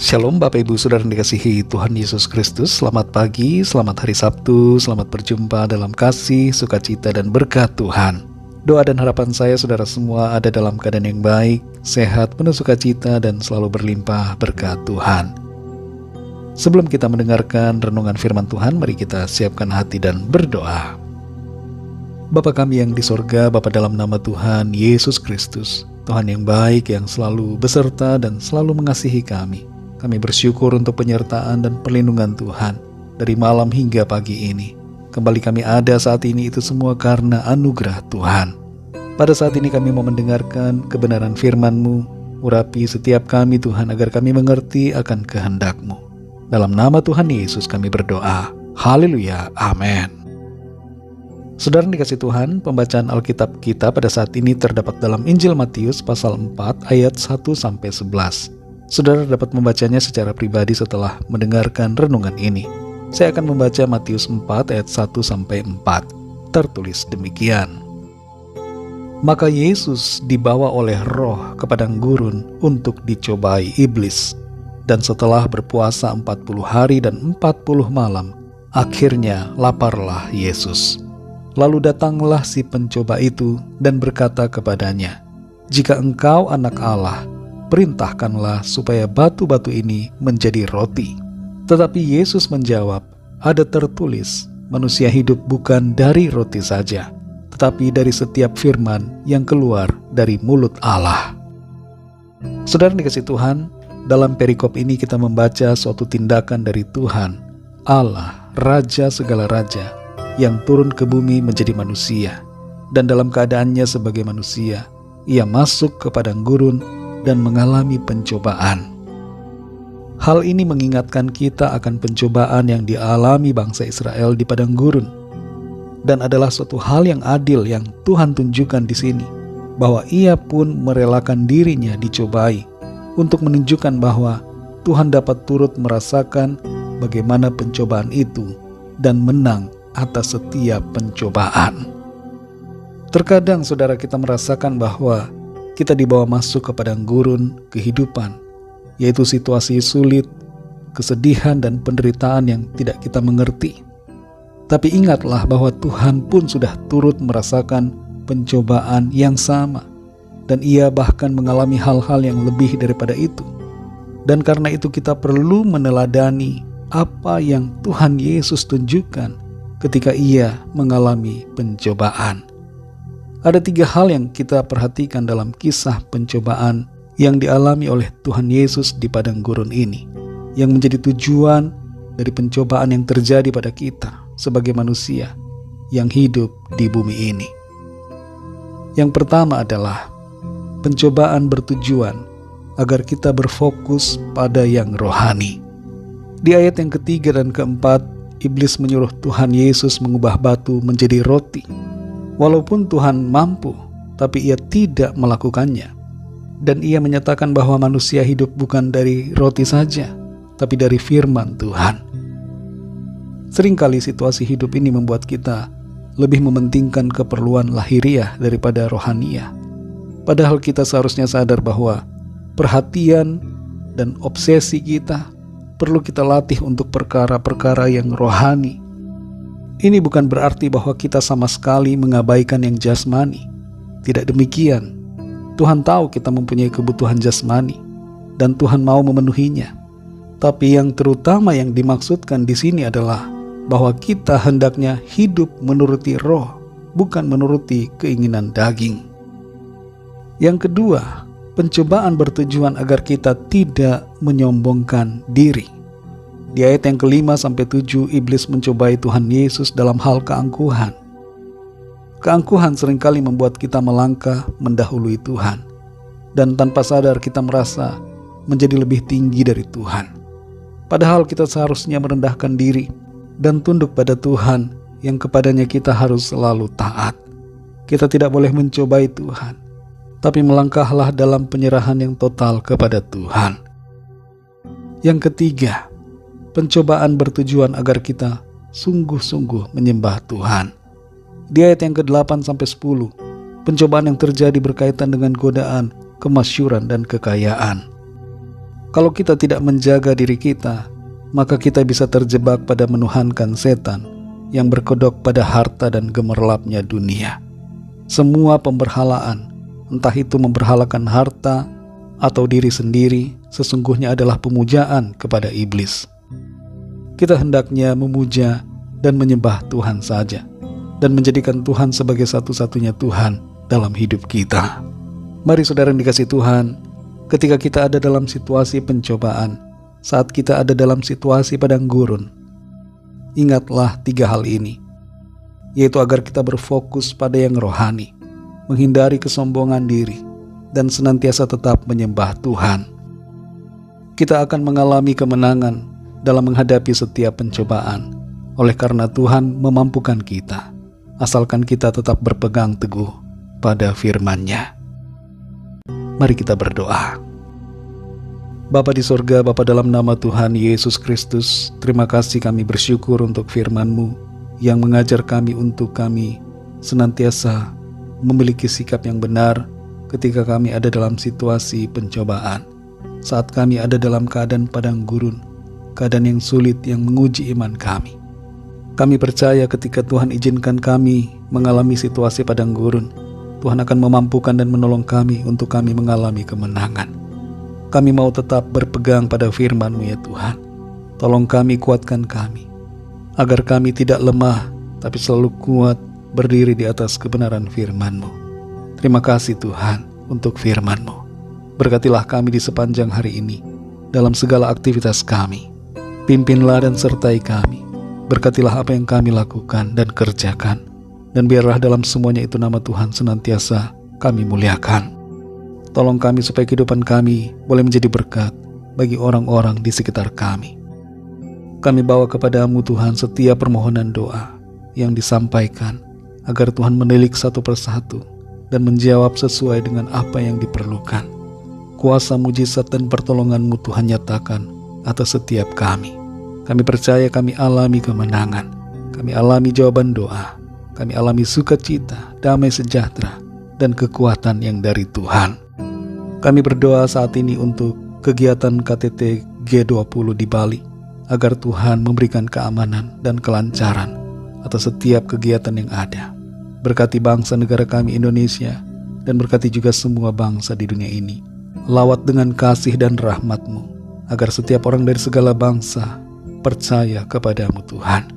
Shalom Bapak Ibu Saudara yang dikasihi Tuhan Yesus Kristus. Selamat pagi, selamat hari Sabtu, selamat berjumpa dalam kasih, sukacita dan berkat Tuhan. Doa dan harapan saya saudara semua ada dalam keadaan yang baik, sehat, penuh sukacita dan selalu berlimpah berkat Tuhan. Sebelum kita mendengarkan renungan firman Tuhan, mari kita siapkan hati dan berdoa. Bapa kami yang di sorga, Bapa dalam nama Tuhan Yesus Kristus, Tuhan yang baik yang selalu beserta dan selalu mengasihi kami. Kami bersyukur untuk penyertaan dan perlindungan Tuhan dari malam hingga pagi ini. Kembali kami ada saat ini itu semua karena anugerah Tuhan. Pada saat ini kami mau mendengarkan kebenaran firman-Mu. Urapi setiap kami Tuhan agar kami mengerti akan kehendak-Mu. Dalam nama Tuhan Yesus kami berdoa. Haleluya. Amin. Saudara dikasih Tuhan, pembacaan Alkitab kita pada saat ini terdapat dalam Injil Matius pasal 4 ayat 1-11. Saudara dapat membacanya secara pribadi setelah mendengarkan renungan ini. Saya akan membaca Matius 4 ayat 1-4. Tertulis demikian. Maka Yesus dibawa oleh Roh ke padang gurun untuk dicobai iblis. Dan setelah berpuasa 40 hari dan 40 malam, akhirnya laparlah Yesus. Lalu datanglah si pencoba itu dan berkata kepadanya, "Jika engkau anak Allah, perintahkanlah supaya batu-batu ini menjadi roti." Tetapi Yesus menjawab, "Ada tertulis, manusia hidup bukan dari roti saja, tetapi dari setiap firman yang keluar dari mulut Allah." Saudara dikasih Tuhan, dalam perikop ini kita membaca suatu tindakan dari Tuhan, Allah, Raja segala raja, yang turun ke bumi menjadi manusia. Dan dalam keadaannya sebagai manusia, Ia masuk ke padang gurun dan mengalami pencobaan. Hal ini mengingatkan kita akan pencobaan yang dialami bangsa Israel di padang gurun. Dan adalah suatu hal yang adil yang Tuhan tunjukkan di sini, bahwa Ia pun merelakan dirinya dicobai untuk menunjukkan bahwa Tuhan dapat turut merasakan bagaimana pencobaan itu dan menang atas setiap pencobaan. Terkadang saudara kita merasakan bahwa kita dibawa masuk ke padang gurun kehidupan, yaitu situasi sulit, kesedihan dan penderitaan yang tidak kita mengerti. Tapi ingatlah bahwa Tuhan pun sudah turut merasakan pencobaan yang sama, dan Ia bahkan mengalami hal-hal yang lebih daripada itu. Dan karena itu kita perlu meneladani apa yang Tuhan Yesus tunjukkan ketika Ia mengalami pencobaan. Ada 3 hal yang kita perhatikan dalam kisah pencobaan yang dialami oleh Tuhan Yesus di padang gurun ini, yang menjadi tujuan dari pencobaan yang terjadi pada kita sebagai manusia yang hidup di bumi ini. Yang pertama adalah pencobaan bertujuan agar kita berfokus pada yang rohani. Di ayat yang ketiga dan keempat, iblis menyuruh Tuhan Yesus mengubah batu menjadi roti. Walaupun Tuhan mampu, tapi Ia tidak melakukannya. Dan Ia menyatakan bahwa manusia hidup bukan dari roti saja, tapi dari firman Tuhan. Seringkali situasi hidup ini membuat kita lebih mementingkan keperluan lahiriah daripada rohaniah. Padahal kita seharusnya sadar bahwa perhatian dan obsesi kita perlu kita latih untuk perkara-perkara yang rohani. Ini bukan berarti bahwa kita sama sekali mengabaikan yang jasmani. Tidak demikian. Tuhan tahu kita mempunyai kebutuhan jasmani, dan Tuhan mau memenuhinya. Tapi yang terutama yang dimaksudkan di sini adalah bahwa kita hendaknya hidup menuruti roh, bukan menuruti keinginan daging. Yang kedua, pencobaan bertujuan agar kita tidak menyombongkan diri. Di ayat yang ke-5-7, iblis mencobai Tuhan Yesus dalam hal keangkuhan. Keangkuhan seringkali membuat kita melangkah mendahului Tuhan, dan tanpa sadar kita merasa menjadi lebih tinggi dari Tuhan. Padahal kita seharusnya merendahkan diri dan tunduk pada Tuhan, yang kepadanya kita harus selalu taat. Kita tidak boleh mencobai Tuhan, tapi melangkahlah dalam penyerahan yang total kepada Tuhan. Yang ketiga, pencobaan bertujuan agar kita sungguh-sungguh menyembah Tuhan. Di ayat yang ke-8-10, pencobaan yang terjadi berkaitan dengan godaan, kemasyhuran, dan kekayaan. Kalau kita tidak menjaga diri kita, maka kita bisa terjebak pada menuhankan setan yang berkedok pada harta dan gemerlapnya dunia. Semua pemberhalaan, entah itu memberhalakan harta atau diri sendiri, sesungguhnya adalah pemujaan kepada iblis. Kita hendaknya memuja dan menyembah Tuhan saja, dan menjadikan Tuhan sebagai satu-satunya Tuhan dalam hidup kita. Mari saudara yang dikasihi Tuhan, ketika kita ada dalam situasi pencobaan, saat kita ada dalam situasi padang gurun, ingatlah 3 hal ini, yaitu agar kita berfokus pada yang rohani, menghindari kesombongan diri, dan senantiasa tetap menyembah Tuhan. Kita akan mengalami kemenangan dalam menghadapi setiap pencobaan, oleh karena Tuhan memampukan kita, asalkan kita tetap berpegang teguh pada firman-Nya. Mari kita berdoa. Bapa di sorga, Bapa dalam nama Tuhan Yesus Kristus, terima kasih, kami bersyukur untuk firman-Mu yang mengajar kami untuk kami senantiasa memiliki sikap yang benar ketika kami ada dalam situasi pencobaan. Saat kami ada dalam keadaan padang gurun, keadaan yang sulit yang menguji iman kami. Kami percaya ketika Tuhan izinkan kami mengalami situasi padang gurun, Tuhan akan memampukan dan menolong kami untuk kami mengalami kemenangan. Kami mau tetap berpegang pada firman-Mu ya Tuhan. Tolong kami, kuatkan kami, agar kami tidak lemah, tapi selalu kuat berdiri di atas kebenaran firman-Mu. Terima kasih Tuhan untuk firman-Mu. Berkatilah kami di sepanjang hari ini, dalam segala aktivitas kami. Pimpinlah dan sertai kami. Berkatilah apa yang kami lakukan dan kerjakan. Dan biarlah dalam semuanya itu nama Tuhan senantiasa kami muliakan. Tolong kami supaya kehidupan kami boleh menjadi berkat bagi orang-orang di sekitar kami. Kami bawa kepadamu Tuhan setiap permohonan doa yang disampaikan, agar Tuhan menilik satu persatu dan menjawab sesuai dengan apa yang diperlukan. Kuasa mujizat dan pertolongan-Mu Tuhan nyatakan atas setiap kami. Kami percaya kami alami kemenangan, kami alami jawaban doa, kami alami sukacita, damai sejahtera, dan kekuatan yang dari Tuhan. Kami berdoa saat ini untuk kegiatan KTT G20 di Bali, agar Tuhan memberikan keamanan dan kelancaran atas setiap kegiatan yang ada. Berkati bangsa negara kami Indonesia, dan berkati juga semua bangsa di dunia ini. Lawat dengan kasih dan rahmat-Mu, agar setiap orang dari segala bangsa percaya kepadamu Tuhan.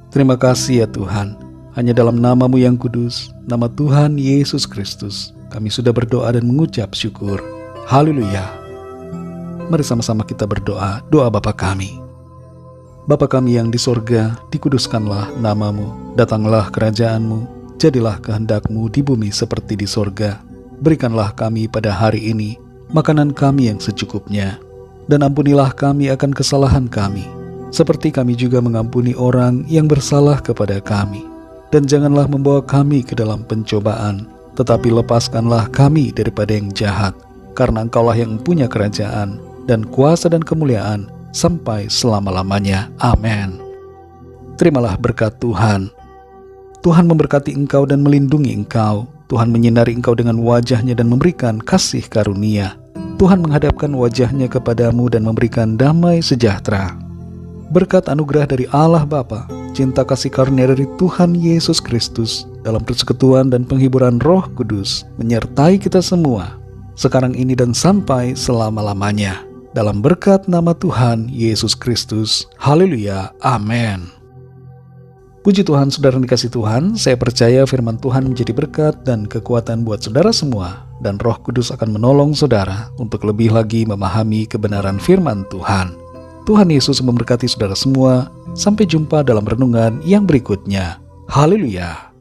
Terima kasih ya Tuhan, hanya dalam nama-Mu yang kudus, nama Tuhan Yesus Kristus, kami sudah berdoa dan mengucap syukur. Haleluya. Mari sama-sama kita berdoa, doa Bapa kami. Bapa kami yang di sorga, dikuduskanlah nama-Mu, datanglah kerajaan-Mu, jadilah kehendak-Mu di bumi seperti di sorga. Berikanlah kami pada hari ini makanan kami yang secukupnya, dan ampunilah kami akan kesalahan kami, seperti kami juga mengampuni orang yang bersalah kepada kami. Dan janganlah membawa kami ke dalam pencobaan, tetapi lepaskanlah kami daripada yang jahat, karena Engkaulah yang punya kerajaan dan kuasa dan kemuliaan sampai selama-lamanya. Amin. Terimalah berkat Tuhan. Tuhan memberkati engkau dan melindungi engkau. Tuhan menyinari engkau dengan wajah-Nya dan memberikan kasih karunia. Tuhan menghadapkan wajah-Nya kepadamu dan memberikan damai sejahtera. Berkat anugerah dari Allah Bapa, cinta kasih karunia dari Tuhan Yesus Kristus, dalam persekutuan dan penghiburan Roh Kudus menyertai kita semua, sekarang ini dan sampai selama-lamanya. Dalam berkat nama Tuhan Yesus Kristus. Haleluya. Amin. Puji Tuhan, saudara yang dikasihi Tuhan, saya percaya firman Tuhan menjadi berkat dan kekuatan buat saudara semua, dan Roh Kudus akan menolong saudara untuk lebih lagi memahami kebenaran firman Tuhan. Tuhan Yesus memberkati saudara semua. Sampai jumpa dalam renungan yang berikutnya. Haleluya.